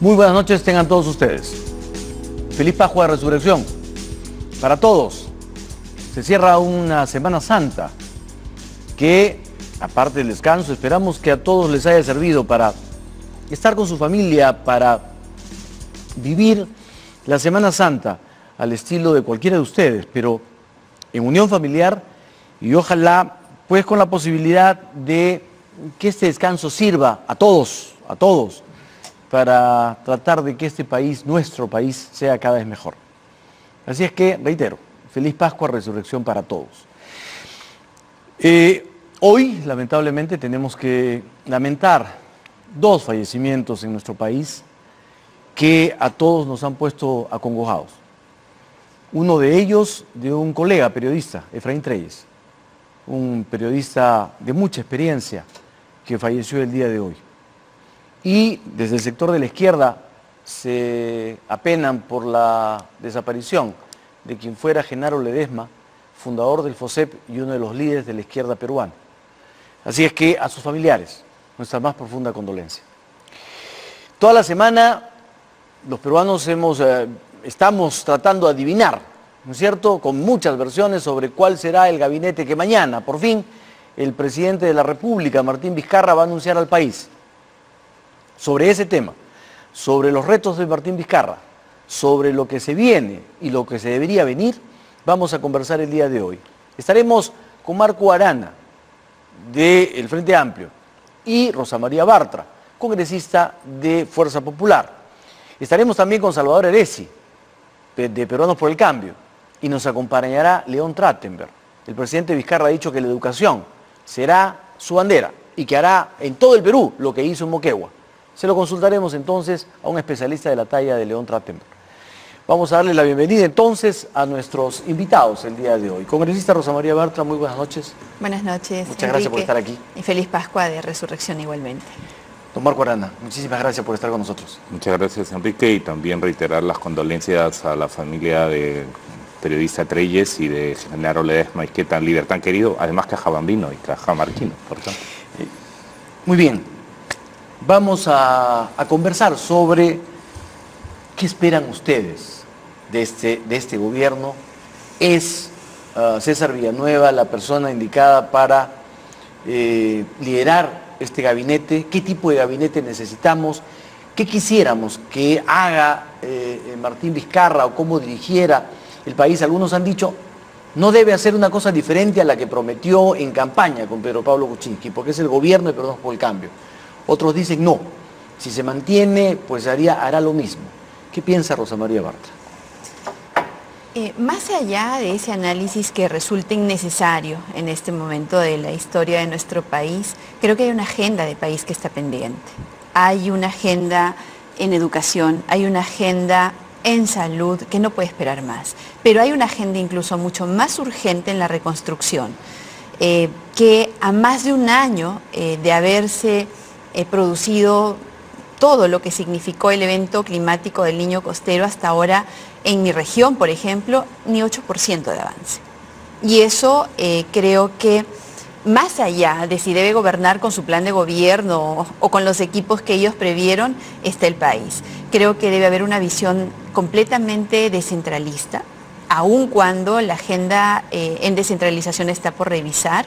Muy buenas noches tengan todos ustedes. Feliz Pascua de Resurrección. Para todos, se cierra una Semana Santa que, aparte del descanso, esperamos que a todos les haya servido para estar con su familia, para vivir la Semana Santa al estilo de cualquiera de ustedes, pero en unión familiar y ojalá pues con la posibilidad de que este descanso sirva a todos, para tratar de que este país, nuestro país, sea cada vez mejor. Así es que, reitero, feliz Pascua, Resurrección para todos. Hoy, lamentablemente, tenemos que lamentar dos fallecimientos en nuestro país que a todos nos han puesto acongojados. Uno de ellos de un colega periodista, Efraín Treyes, un periodista de mucha experiencia que falleció el día de hoy. Y desde el sector de la izquierda se apenan por la desaparición de quien fuera Genaro Ledesma, fundador del FOSEP y uno de los líderes de la izquierda peruana. Así es que a sus familiares, nuestra más profunda condolencia. Toda la semana los peruanos estamos tratando de adivinar, ¿no es cierto?, con muchas versiones sobre cuál será el gabinete que mañana, por fin, el presidente de la República, Martín Vizcarra, va a anunciar al país. Sobre ese tema, sobre los retos de Martín Vizcarra, sobre lo que se viene y lo que se debería venir, vamos a conversar el día de hoy. Estaremos con Marco Arana, del Frente Amplio, y Rosa María Bartra, congresista de Fuerza Popular. Estaremos también con Salvador Heresi, de Peruanos por el Cambio, y nos acompañará León Trachtenberg. El presidente Vizcarra ha dicho que la educación será su bandera y que hará en todo el Perú lo que hizo en Moquegua. Se lo consultaremos entonces a un especialista de la talla de León Trachtenberg. Vamos a darle la bienvenida entonces a nuestros invitados el día de hoy. Congresista Rosa María Bartra, muy buenas noches. Buenas noches, muchas gracias por estar aquí. Y feliz Pascua de Resurrección igualmente. Don Marco Arana, muchísimas gracias por estar con nosotros. Muchas gracias, Enrique, y también reiterar las condolencias a la familia de periodista Treyes y de Genaro Ledesma, y que tan líder tan querido, además Cajabambino y Cajamarquino, por ejemplo. Muy bien. Vamos a conversar sobre qué esperan ustedes de este gobierno. ¿Es César Villanueva la persona indicada para liderar este gabinete? ¿Qué tipo de gabinete necesitamos? ¿Qué quisiéramos que haga Martín Vizcarra o cómo dirigiera el país? Algunos han dicho, no debe hacer una cosa diferente a la que prometió en campaña con Pedro Pablo Kuczynski, porque es el gobierno de Peruanos por el Cambio. Otros dicen no, si se mantiene, pues hará lo mismo. ¿Qué piensa Rosa María Bartra? Más allá de ese análisis que resulte innecesario en este momento de la historia de nuestro país, creo que hay una agenda de país que está pendiente. Hay una agenda en educación, hay una agenda en salud que no puede esperar más, pero hay una agenda incluso mucho más urgente en la reconstrucción, que a más de un año de haberse producido todo lo que significó el evento climático del Niño Costero, hasta ahora en mi región, por ejemplo, ni 8% de avance. Y eso creo que más allá de si debe gobernar con su plan de gobierno o con los equipos que ellos previeron, está el país. Creo que debe haber una visión completamente descentralista, aun cuando la agenda en descentralización está por revisar.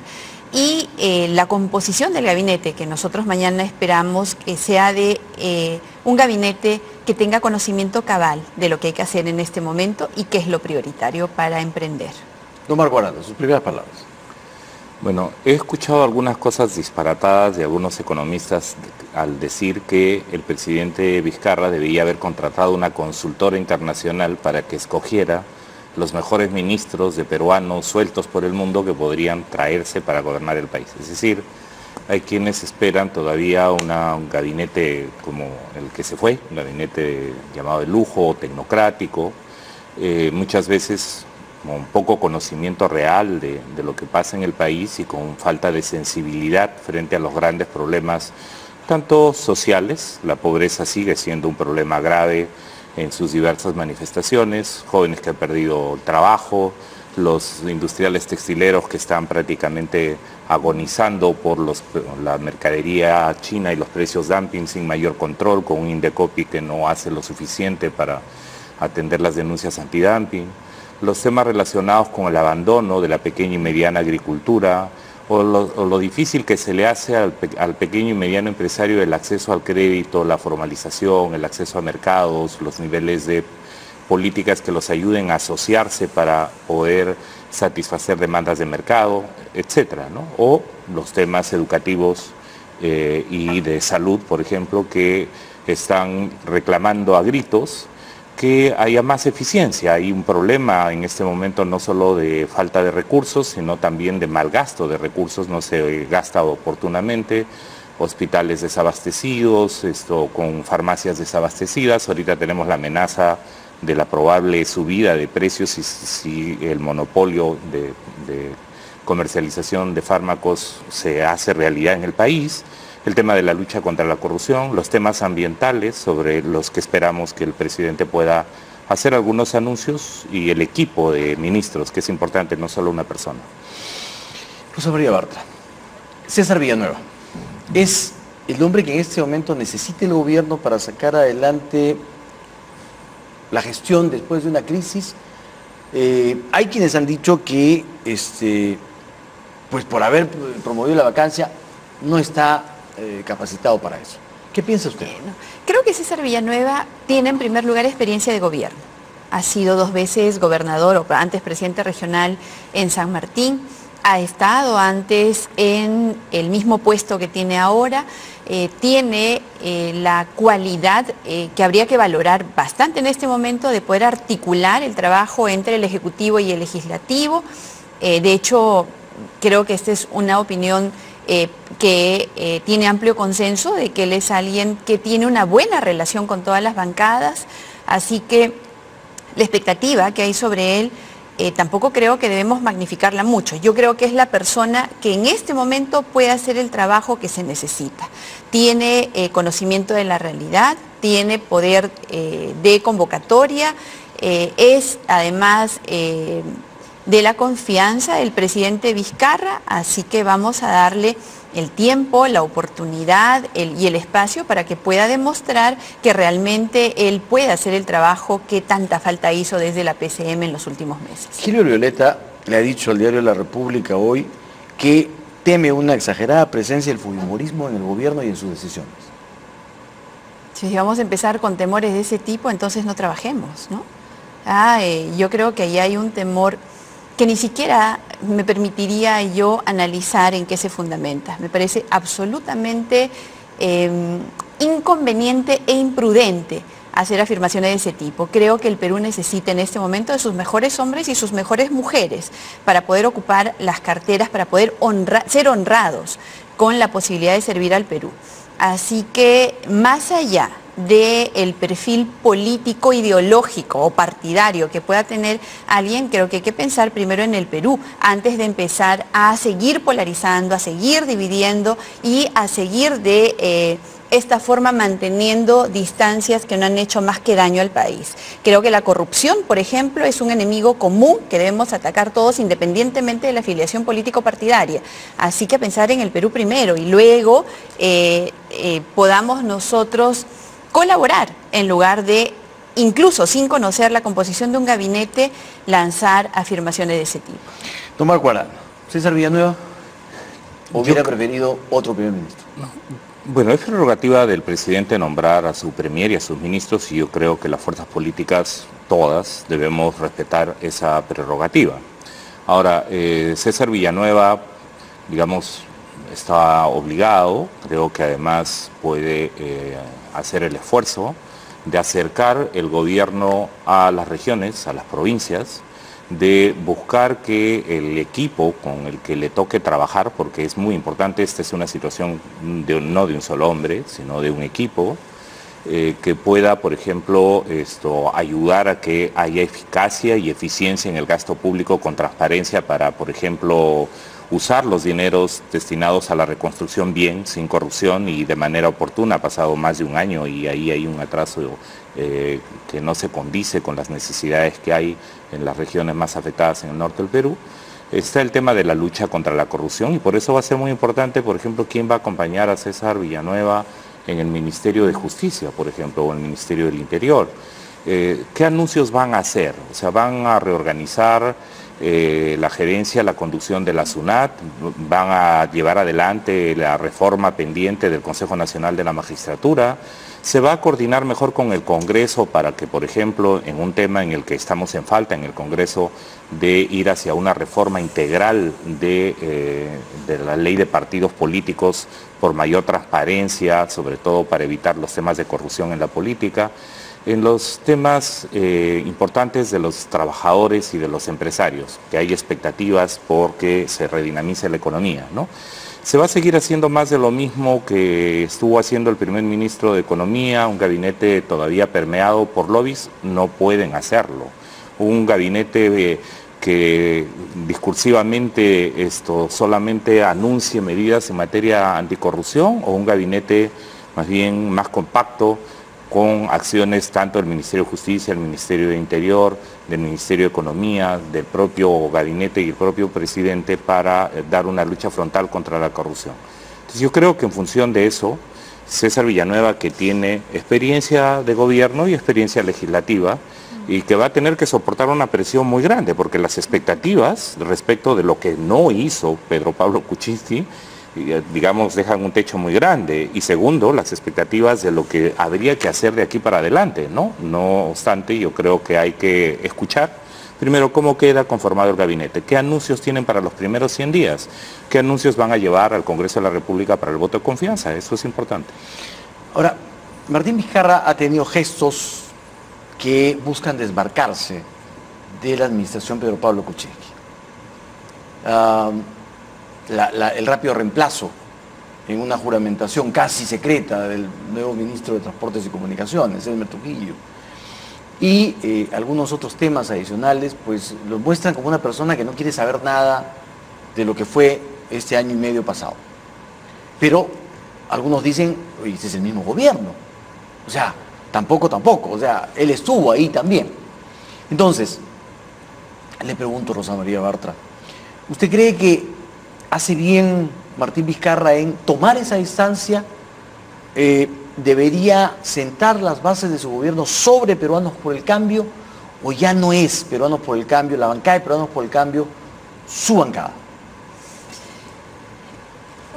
Y la composición del gabinete, que nosotros mañana esperamos que sea de un gabinete que tenga conocimiento cabal de lo que hay que hacer en este momento y qué es lo prioritario para emprender. Don Marco Arana, sus primeras palabras. Bueno, he escuchado algunas cosas disparatadas de algunos economistas al decir que el presidente Vizcarra debía haber contratado una consultora internacional para que escogiera los mejores ministros de peruanos sueltos por el mundo que podrían traerse para gobernar el país. Es decir, hay quienes esperan todavía un gabinete como el que se fue, un gabinete llamado de lujo, tecnocrático, muchas veces con poco conocimiento real de lo que pasa en el país y con falta de sensibilidad frente a los grandes problemas, tanto sociales. La pobreza sigue siendo un problema grave en sus diversas manifestaciones, jóvenes que han perdido el trabajo, los industriales textileros que están prácticamente agonizando por la mercadería china y los precios dumping sin mayor control, con un Indecopi que no hace lo suficiente para atender las denuncias antidumping, los temas relacionados con el abandono de la pequeña y mediana agricultura, o lo difícil que se le hace al pequeño y mediano empresario el acceso al crédito, la formalización, el acceso a mercados, los niveles de políticas que los ayuden a asociarse para poder satisfacer demandas de mercado, etcétera, ¿no? O los temas educativos y de salud, por ejemplo, que están reclamando a gritos que haya más eficiencia. Hay un problema en este momento no solo de falta de recursos, sino también de mal gasto de recursos, no se gasta oportunamente, hospitales desabastecidos, con farmacias desabastecidas. Ahorita tenemos la amenaza de la probable subida de precios si el monopolio de comercialización de fármacos se hace realidad en el país. El tema de la lucha contra la corrupción, los temas ambientales sobre los que esperamos que el presidente pueda hacer algunos anuncios y el equipo de ministros, que es importante, no solo una persona. Rosa María Bartra, César Villanueva, es el hombre que en este momento necesita el gobierno para sacar adelante la gestión después de una crisis. Hay quienes han dicho que, pues por haber promovido la vacancia, no está capacitado para eso. ¿Qué piensa usted? Bueno, creo que César Villanueva tiene en primer lugar experiencia de gobierno. Ha sido 2 veces gobernador o antes presidente regional en San Martín. Ha estado antes en el mismo puesto que tiene ahora. Tiene la cualidad que habría que valorar bastante en este momento de poder articular el trabajo entre el Ejecutivo y el Legislativo. De hecho, creo que esta es una opinión que tiene amplio consenso, de que él es alguien que tiene una buena relación con todas las bancadas, así que la expectativa que hay sobre él tampoco creo que debemos magnificarla mucho. Yo creo que es la persona que en este momento puede hacer el trabajo que se necesita. Tiene conocimiento de la realidad, tiene poder de convocatoria, es además de la confianza del presidente Vizcarra, así que vamos a darle el tiempo, la oportunidad y el espacio para que pueda demostrar que realmente él puede hacer el trabajo que tanta falta hizo desde la PCM en los últimos meses. Gilio Violeta le ha dicho al diario La República hoy que teme una exagerada presencia del fujimorismo en el gobierno y en sus decisiones. Si vamos a empezar con temores de ese tipo, entonces no trabajemos, ¿no? Yo creo que ahí hay un temor que ni siquiera me permitiría yo analizar en qué se fundamenta. Me parece absolutamente inconveniente e imprudente hacer afirmaciones de ese tipo. Creo que el Perú necesita en este momento de sus mejores hombres y sus mejores mujeres para poder ocupar las carteras, para poder ser honrados con la posibilidad de servir al Perú. Así que más allá del perfil político, ideológico o partidario que pueda tener alguien, creo que hay que pensar primero en el Perú, antes de empezar a seguir polarizando, a seguir dividiendo y a seguir de esta forma manteniendo distancias que no han hecho más que daño al país. Creo que la corrupción, por ejemplo, es un enemigo común que debemos atacar todos independientemente de la afiliación político-partidaria. Así que pensar en el Perú primero y luego podamos nosotros colaborar en lugar de, incluso sin conocer la composición de un gabinete, lanzar afirmaciones de ese tipo. Don Marco Arana, César Villanueva hubiera preferido otro primer ministro. No. Bueno, es prerrogativa del presidente nombrar a su premier y a sus ministros y yo creo que las fuerzas políticas, todas, debemos respetar esa prerrogativa. Ahora, César Villanueva, digamos, está obligado, creo que además puede hacer el esfuerzo de acercar el gobierno a las regiones, a las provincias, de buscar que el equipo con el que le toque trabajar, porque es muy importante, esta es una situación no de un solo hombre, sino de un equipo, que pueda, por ejemplo, ayudar a que haya eficacia y eficiencia en el gasto público con transparencia para, por ejemplo, usar los dineros destinados a la reconstrucción bien, sin corrupción y de manera oportuna. Ha pasado más de un año y ahí hay un atraso que no se condice con las necesidades que hay en las regiones más afectadas en el norte del Perú. Está el tema de la lucha contra la corrupción y por eso va a ser muy importante, por ejemplo, quién va a acompañar a César Villanueva en el Ministerio de Justicia, por ejemplo, o en el Ministerio del Interior. ¿Qué anuncios van a hacer? O sea, van a reorganizar la gerencia, la conducción de la SUNAT, van a llevar adelante la reforma pendiente del Consejo Nacional de la Magistratura, se va a coordinar mejor con el Congreso para que, por ejemplo, en un tema en el que estamos en falta en el Congreso de ir hacia una reforma integral de la ley de partidos políticos por mayor transparencia, sobre todo para evitar los temas de corrupción en la política, en los temas importantes de los trabajadores y de los empresarios, que hay expectativas porque se redinamice la economía, ¿no? Se va a seguir haciendo más de lo mismo que estuvo haciendo el primer ministro de Economía, un gabinete todavía permeado por lobbies, no pueden hacerlo. Un gabinete que discursivamente solamente anuncie medidas en materia anticorrupción, o un gabinete más bien más compacto, con acciones tanto del Ministerio de Justicia, del Ministerio de Interior, del Ministerio de Economía, del propio gabinete y el propio presidente para dar una lucha frontal contra la corrupción. Entonces yo creo que en función de eso, César Villanueva, que tiene experiencia de gobierno y experiencia legislativa, y que va a tener que soportar una presión muy grande, porque las expectativas respecto de lo que no hizo Pedro Pablo Kuczynski, digamos, dejan un techo muy grande, y segundo, las expectativas de lo que habría que hacer de aquí para adelante, ¿no? No obstante, yo creo que hay que escuchar, primero, cómo queda conformado el gabinete, qué anuncios tienen para los primeros 100 días, qué anuncios van a llevar al Congreso de la República para el voto de confianza, eso es importante. Ahora, Martín Vizcarra ha tenido gestos que buscan desmarcarse de la administración Pedro Pablo Kuczynski. El rápido reemplazo en una juramentación casi secreta del nuevo ministro de Transportes y Comunicaciones, Elmer Trujillo, y algunos otros temas adicionales, pues lo muestran como una persona que no quiere saber nada de lo que fue este año y medio pasado. Pero algunos dicen, oye, este es el mismo gobierno. O sea, tampoco, o sea, él estuvo ahí también. Entonces, le pregunto a Rosa María Bartra, ¿usted cree que hace bien Martín Vizcarra en tomar esa distancia? ¿Debería sentar las bases de su gobierno sobre Peruanos por el Cambio, o ya no es Peruanos por el Cambio, la bancada de Peruanos por el Cambio, su bancada?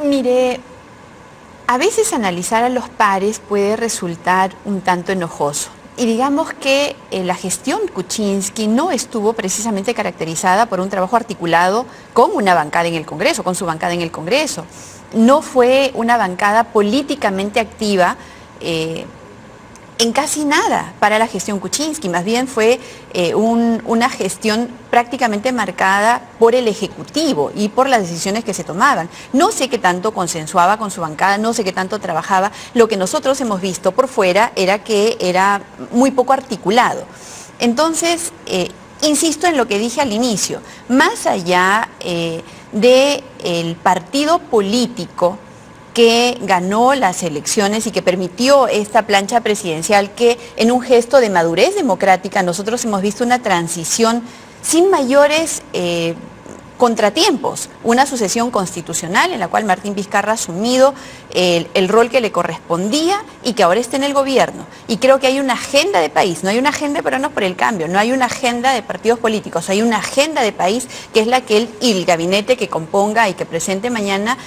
Mire, a veces analizar a los pares puede resultar un tanto enojoso. Y digamos que la gestión Kuczynski no estuvo precisamente caracterizada por un trabajo articulado con una bancada en el Congreso, con su bancada en el Congreso. No fue una bancada políticamente activa en casi nada para la gestión Kuczynski, más bien fue una gestión prácticamente marcada por el Ejecutivo y por las decisiones que se tomaban. No sé qué tanto consensuaba con su bancada, no sé qué tanto trabajaba. Lo que nosotros hemos visto por fuera era que era muy poco articulado. Entonces, insisto en lo que dije al inicio, más allá del partido político que ganó las elecciones y que permitió esta plancha presidencial, que en un gesto de madurez democrática nosotros hemos visto una transición sin mayores contratiempos, una sucesión constitucional en la cual Martín Vizcarra ha asumido el rol que le correspondía y que ahora está en el gobierno. Y creo que hay una agenda de país, no hay una agenda de Peruanos por el Cambio, no hay una agenda de partidos políticos, hay una agenda de país que es la que él y el gabinete que componga y que presente mañana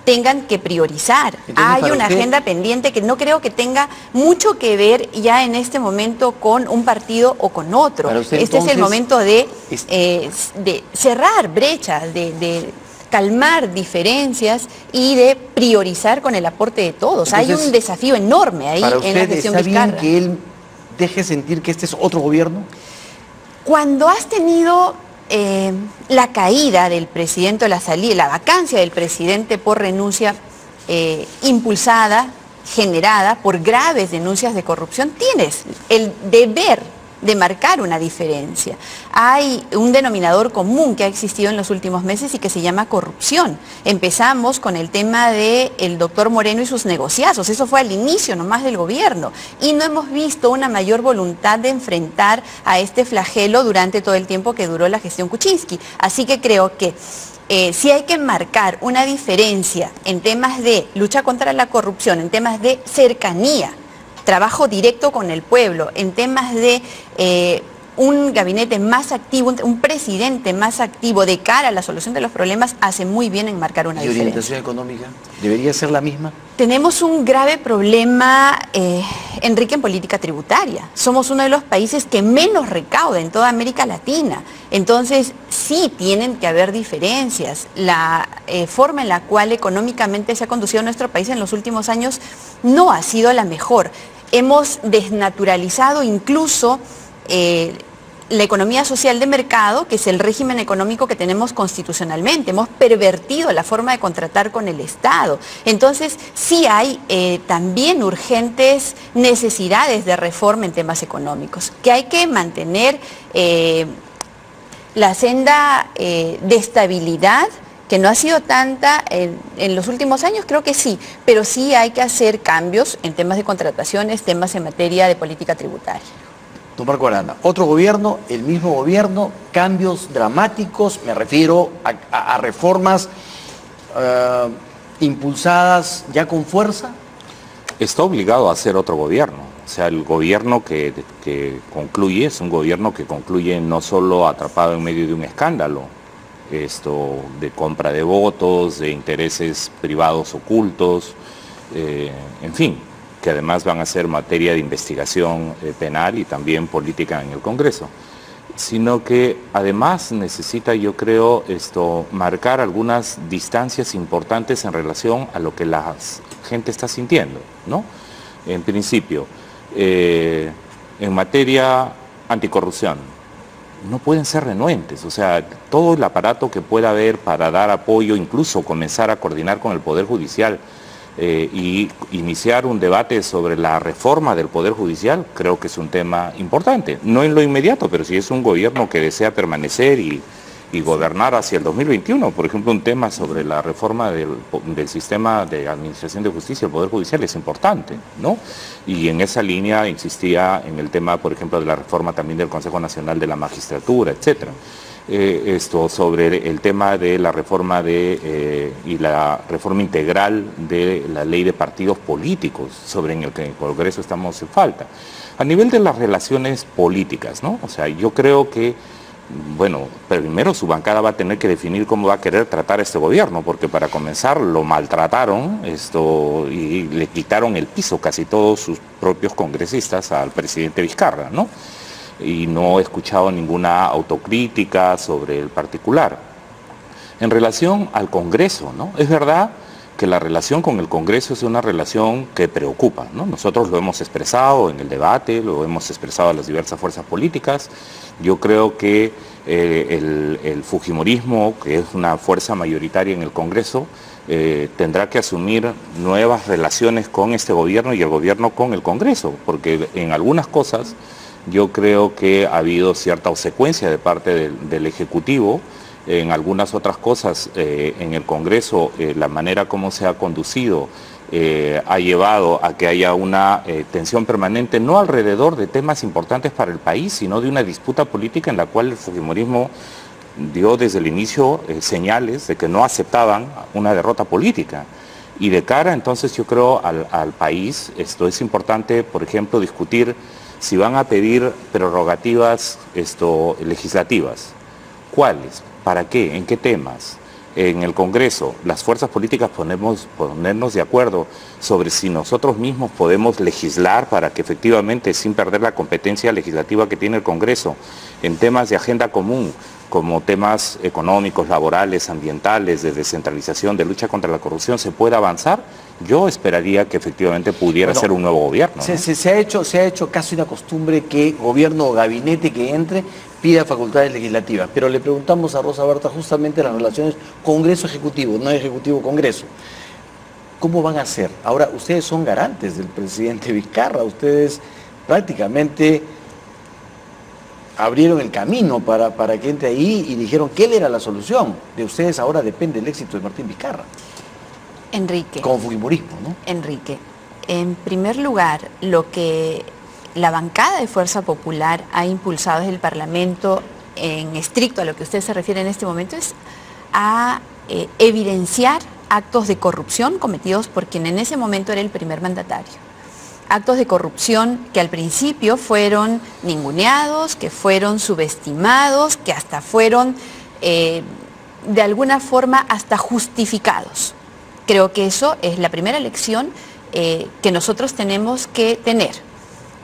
tengan que priorizar. Hay una agenda pendiente que no creo que tenga mucho que ver ya en este momento con un partido o con otro. Este es el momento de cerrar brechas, de calmar diferencias y de priorizar con el aporte de todos. Entonces, hay un desafío enorme ahí en la gestión Vizcarra. ¿Está bien que él deje sentir que este es otro gobierno? Cuando has tenido la caída del presidente, la vacancia del presidente por renuncia impulsada, generada por graves denuncias de corrupción, tienes el deber de marcar una diferencia. Hay un denominador común que ha existido en los últimos meses y que se llama corrupción. Empezamos con el tema del doctor Moreno y sus negociazos, eso fue al inicio nomás del gobierno, y no hemos visto una mayor voluntad de enfrentar a este flagelo durante todo el tiempo que duró la gestión Kuczynski. Así que creo que sí hay que marcar una diferencia en temas de lucha contra la corrupción, en temas de cercanía, trabajo directo con el pueblo, en temas de un gabinete más activo, un presidente más activo de cara a la solución de los problemas, hace muy bien en marcar una diferencia. ¿Y orientación económica? ¿Debería ser la misma? Tenemos un grave problema, Enrique, en política tributaria. Somos uno de los países que menos recauda en toda América Latina. Entonces, sí tienen que haber diferencias. La forma en la cual económicamente se ha conducido nuestro país en los últimos años no ha sido la mejor. Hemos desnaturalizado incluso la economía social de mercado, que es el régimen económico que tenemos constitucionalmente. Hemos pervertido la forma de contratar con el Estado. Entonces, sí hay también urgentes necesidades de reforma en temas económicos, que hay que mantener la senda de estabilidad, que no ha sido tanta en los últimos años, creo que sí, pero sí hay que hacer cambios en temas de contrataciones, temas en materia de política tributaria. Don Marco Arana, otro gobierno, el mismo gobierno, cambios dramáticos, me refiero a reformas impulsadas ya con fuerza. Está obligado a hacer otro gobierno. O sea, el gobierno que concluye es un gobierno que concluye no solo atrapado en medio de un escándalo, de compra de votos, de intereses privados ocultos, en fin, que además van a ser materia de investigación penal y también política en el Congreso, sino que además necesita, yo creo, marcar algunas distancias importantes en relación a lo que la gente está sintiendo, ¿no? En principio, en materia anticorrupción, no pueden ser renuentes, o sea, todo el aparato que pueda haber para dar apoyo, incluso comenzar a coordinar con el Poder Judicial, y iniciar un debate sobre la reforma del Poder Judicial, creo que es un tema importante. No en lo inmediato, pero si es un gobierno que desea permanecer y gobernar hacia el 2021, por ejemplo, un tema sobre la reforma del sistema de administración de justicia, el Poder Judicial es importante, ¿no? Y en esa línea insistía en el tema, por ejemplo, de la reforma también del Consejo Nacional de la Magistratura, etcétera. Sobre el tema de la reforma y la reforma integral de la ley de partidos políticos, sobre en el que en el Congreso estamos en falta. A nivel de las relaciones políticas, ¿no? O sea, yo creo que, bueno, primero su bancada va a tener que definir cómo va a querer tratar a este gobierno, porque para comenzar lo maltrataron y le quitaron el piso casi todos sus propios congresistas al presidente Vizcarra, ¿no? Y no he escuchado ninguna autocrítica sobre el particular. En relación al Congreso, ¿no? Es verdad que la relación con el Congreso es una relación que preocupa, ¿no? Nosotros lo hemos expresado en el debate, lo hemos expresado a las diversas fuerzas políticas. Yo creo que el fujimorismo, que es una fuerza mayoritaria en el Congreso, tendrá que asumir nuevas relaciones con este gobierno y el gobierno con el Congreso, porque en algunas cosas yo creo que ha habido cierta obsecuencia de parte del Ejecutivo. En algunas otras cosas en el Congreso, la manera como se ha conducido ha llevado a que haya una tensión permanente, no alrededor de temas importantes para el país, sino de una disputa política en la cual el fujimorismo dio desde el inicio señales de que no aceptaban una derrota política. Y de cara entonces yo creo al país, esto es importante, por ejemplo, discutir si van a pedir prerrogativas legislativas. ¿Cuáles? ¿Para qué? ¿En qué temas? En el Congreso, las fuerzas políticas ponernos de acuerdo sobre si nosotros mismos podemos legislar para que efectivamente, sin perder la competencia legislativa que tiene el Congreso, en temas de agenda común, como temas económicos, laborales, ambientales, de descentralización, de lucha contra la corrupción, se pueda avanzar. Yo esperaría que efectivamente pudiera ser un nuevo gobierno, ¿no? Se ha hecho casi una costumbre que gobierno o gabinete que entre pida facultades legislativas, pero le preguntamos a Rosa Berta justamente las relaciones Congreso-Ejecutivo, no Ejecutivo-Congreso. ¿Cómo van a hacer? Ahora, ustedes son garantes del presidente Vizcarra, ustedes prácticamente abrieron el camino para que entre ahí y dijeron que él era la solución. De ustedes ahora depende el éxito de Martín Vizcarra. Enrique. Como fujimorismo, ¿no? Enrique, en primer lugar, lo que la bancada de Fuerza Popular ha impulsado desde el Parlamento, en estricto a lo que usted se refiere en este momento, es a evidenciar actos de corrupción cometidos por quien en ese momento era el primer mandatario. Actos de corrupción que al principio fueron ninguneados, que fueron subestimados, que hasta fueron de alguna forma hasta justificados. Creo que eso es la primera lección que nosotros tenemos que tener.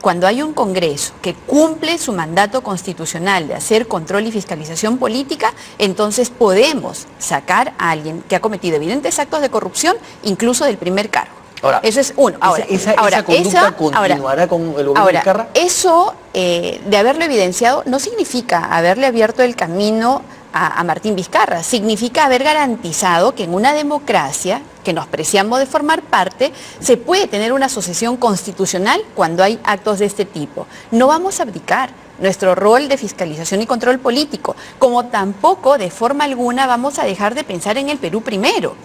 Cuando hay un Congreso que cumple su mandato constitucional de hacer control y fiscalización política, entonces podemos sacar a alguien que ha cometido evidentes actos de corrupción, incluso del primer cargo. Ahora, eso es uno. ¿Esa conducta continuará con el gobierno de Vizcarra? Eso de haberlo evidenciado no significa haberle abierto el camino a Martín Vizcarra, significa haber garantizado que en una democracia que nos preciamos de formar parte, se puede tener una asociación constitucional cuando hay actos de este tipo. No vamos a abdicar nuestro rol de fiscalización y control político, como tampoco de forma alguna vamos a dejar de pensar en el Perú primero.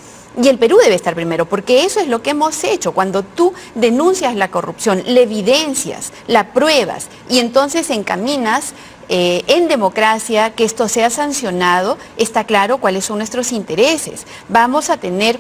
Y el Perú debe estar primero, porque eso es lo que hemos hecho. Cuando tú denuncias la corrupción, la evidencias, la pruebas y entonces encaminas en democracia que esto sea sancionado, está claro cuáles son nuestros intereses. Vamos a tener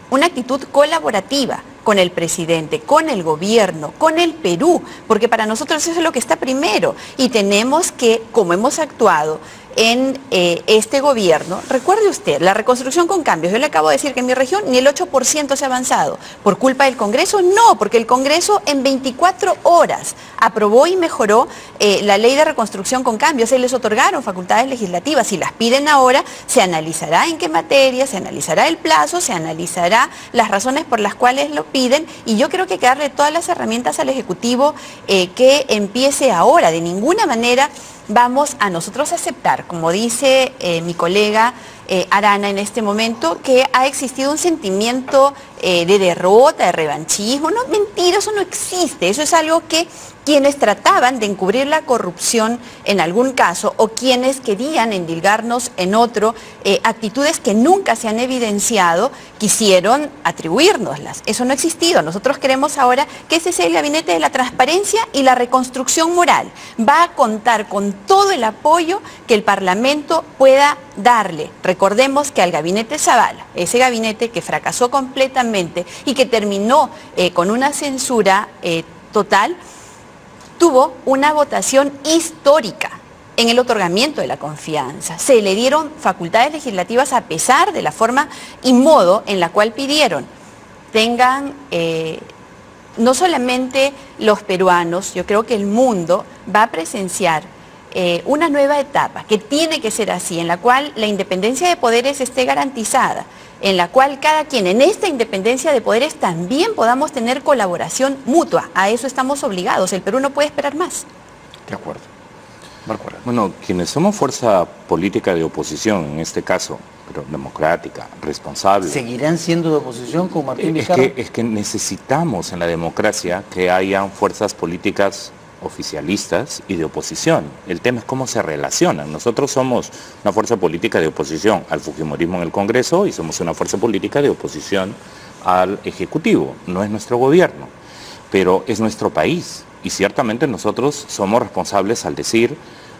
una actitud colaborativa con el presidente, con el gobierno, con el Perú, porque para nosotros eso es lo que está primero y tenemos que, como hemos actuado en este gobierno, recuerde usted, la reconstrucción con cambios, yo le acabo de decir que en mi región ni el 8% se ha avanzado. ¿Por culpa del Congreso? No, porque el Congreso en 24 horas aprobó y mejoró la ley de reconstrucción con cambios, se les otorgaron facultades legislativas, si las piden ahora, se analizará en qué materia, se analizará el plazo, se analizará las razones por las cuales lo piden y yo creo que hay que darle todas las herramientas al Ejecutivo que empiece ahora. De ninguna manera vamos a nosotros aceptar, como dice mi colega Arana en este momento, que ha existido un sentimiento de derrota, de revanchismo. No, mentira, eso no existe. Eso es algo que quienes trataban de encubrir la corrupción en algún caso o quienes querían endilgarnos en otro, actitudes que nunca se han evidenciado, quisieron atribuírnoslas. Eso no ha existido. Nosotros queremos ahora que ese sea el gabinete de la transparencia y la reconstrucción moral. Va a contar con todo el apoyo que el Parlamento pueda darle. Recordemos que al gabinete Zavala, ese gabinete que fracasó completamente y que terminó con una censura total, tuvo una votación histórica en el otorgamiento de la confianza. Se le dieron facultades legislativas a pesar de la forma y modo en la cual pidieron. Tengan, no solamente los peruanos, yo creo que el mundo va a presenciar una nueva etapa, que tiene que ser así, en la cual la independencia de poderes esté garantizada, en la cual cada quien en esta independencia de poderes también podamos tener colaboración mutua. A eso estamos obligados. El Perú no puede esperar más. De acuerdo. Marco Arana. Bueno, quienes somos fuerza política de oposición, en este caso, pero democrática, responsable. ¿Seguirán siendo de oposición con Martín Vizcarra? Es que necesitamos en la democracia que hayan fuerzas políticas oficialistas y de oposición. El tema es cómo se relacionan. Nosotros somos una fuerza política de oposición al fujimorismo en el Congreso y somos una fuerza política de oposición al Ejecutivo. No es nuestro gobierno, pero es nuestro país. Y ciertamente nosotros somos responsables al decir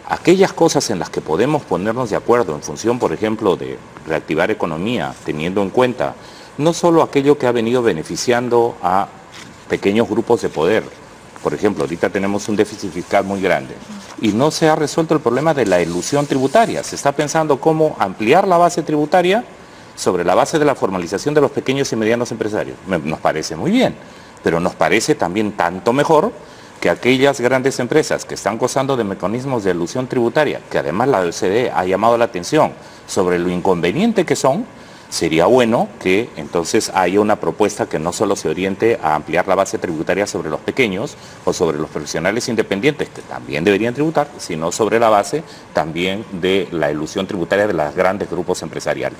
aquellas cosas en las que podemos ponernos de acuerdo en función, por ejemplo, de reactivar economía, teniendo en cuenta no solo aquello que ha venido beneficiando a pequeños grupos de poder. Por ejemplo, ahorita tenemos un déficit fiscal muy grande y no se ha resuelto el problema de la elusión tributaria. Se está pensando cómo ampliar la base tributaria sobre la base de la formalización de los pequeños y medianos empresarios. Nos parece muy bien, pero nos parece también tanto mejor que aquellas grandes empresas que están gozando de mecanismos de elusión tributaria, que además la OCDE ha llamado la atención sobre lo inconveniente que son, sería bueno que entonces haya una propuesta que no solo se oriente a ampliar la base tributaria sobre los pequeños o sobre los profesionales independientes, que también deberían tributar, sino sobre la base también de la elusión tributaria de los grandes grupos empresariales.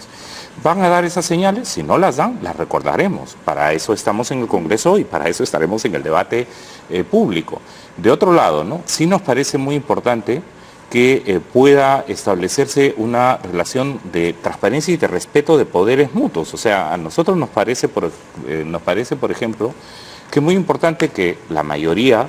¿Van a dar esas señales? Si no las dan, las recordaremos. Para eso estamos en el Congreso y para eso estaremos en el debate público. De otro lado, ¿no? Sí nos parece muy importante que pueda establecerse una relación de transparencia y de respeto de poderes mutuos. O sea, a nosotros nos parece, por ejemplo, que es muy importante que la mayoría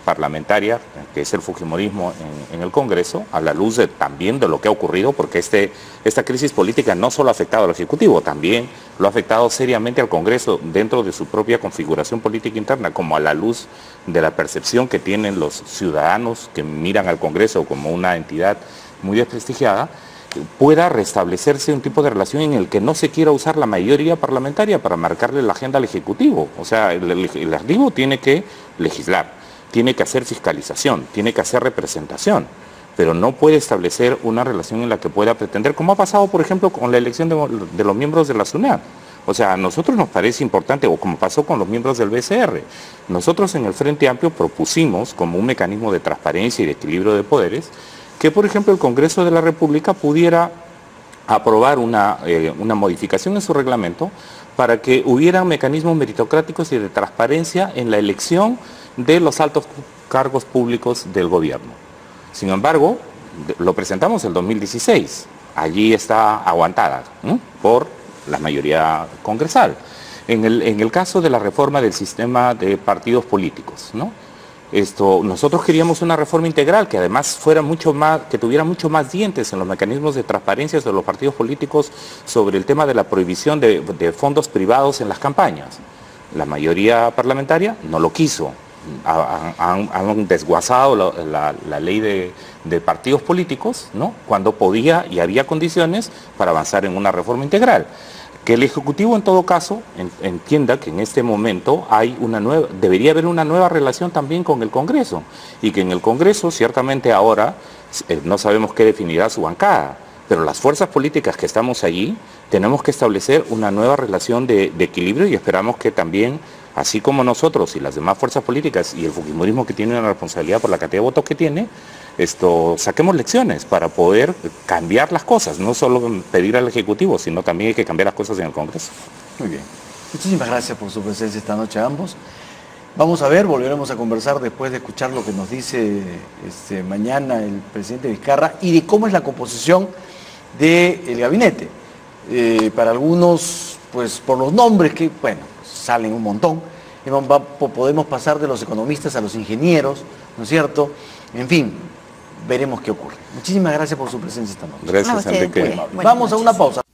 parlamentaria, que es el fujimorismo en el Congreso, a la luz también de lo que ha ocurrido, porque esta crisis política no solo ha afectado al Ejecutivo, también lo ha afectado seriamente al Congreso dentro de su propia configuración política interna, como a la luz de la percepción que tienen los ciudadanos que miran al Congreso como una entidad muy desprestigiada, pueda restablecerse un tipo de relación en el que no se quiera usar la mayoría parlamentaria para marcarle la agenda al Ejecutivo. O sea, el Ejecutivo tiene que legislar, tiene que hacer fiscalización, tiene que hacer representación, pero no puede establecer una relación en la que pueda pretender, como ha pasado, por ejemplo, con la elección de los miembros de la SUNEA. O sea, a nosotros nos parece importante, o como pasó con los miembros del BCR, nosotros en el Frente Amplio propusimos como un mecanismo de transparencia y de equilibrio de poderes, que por ejemplo el Congreso de la República pudiera aprobar una modificación en su reglamento para que hubiera mecanismos meritocráticos y de transparencia en la elección de los altos cargos públicos del gobierno. Sin embargo, lo presentamos en el 2016, allí está aguantada, ¿no?, por la mayoría congresal. En el caso de la reforma del sistema de partidos políticos, ¿no?, nosotros queríamos una reforma integral que además que tuviera mucho más dientes en los mecanismos de transparencia de los partidos políticos sobre el tema de la prohibición de fondos privados en las campañas. La mayoría parlamentaria no lo quiso. Han desguazado la ley de partidos políticos, ¿no?, cuando podía y había condiciones para avanzar en una reforma integral. Que el Ejecutivo en todo caso entienda que en este momento debería haber una nueva relación también con el Congreso, y que en el Congreso ciertamente ahora no sabemos qué definirá su bancada, pero las fuerzas políticas que estamos allí tenemos que establecer una nueva relación de equilibrio, y esperamos que también, así como nosotros y las demás fuerzas políticas y el fujimorismo, que tiene una responsabilidad por la cantidad de votos que tiene, saquemos lecciones para poder cambiar las cosas, no solo pedir al Ejecutivo, sino también hay que cambiar las cosas en el Congreso. Muy bien. Muchísimas gracias por su presencia esta noche a ambos. Vamos a ver, volveremos a conversar después de escuchar lo que nos dice mañana el presidente Vizcarra y de cómo es la composición del gabinete. Para algunos, pues por los nombres que, bueno, salen un montón, podemos pasar de los economistas a los ingenieros, ¿no es cierto? En fin, veremos qué ocurre. Muchísimas gracias por su presencia esta noche. Gracias, Enrique. Vamos a una pausa.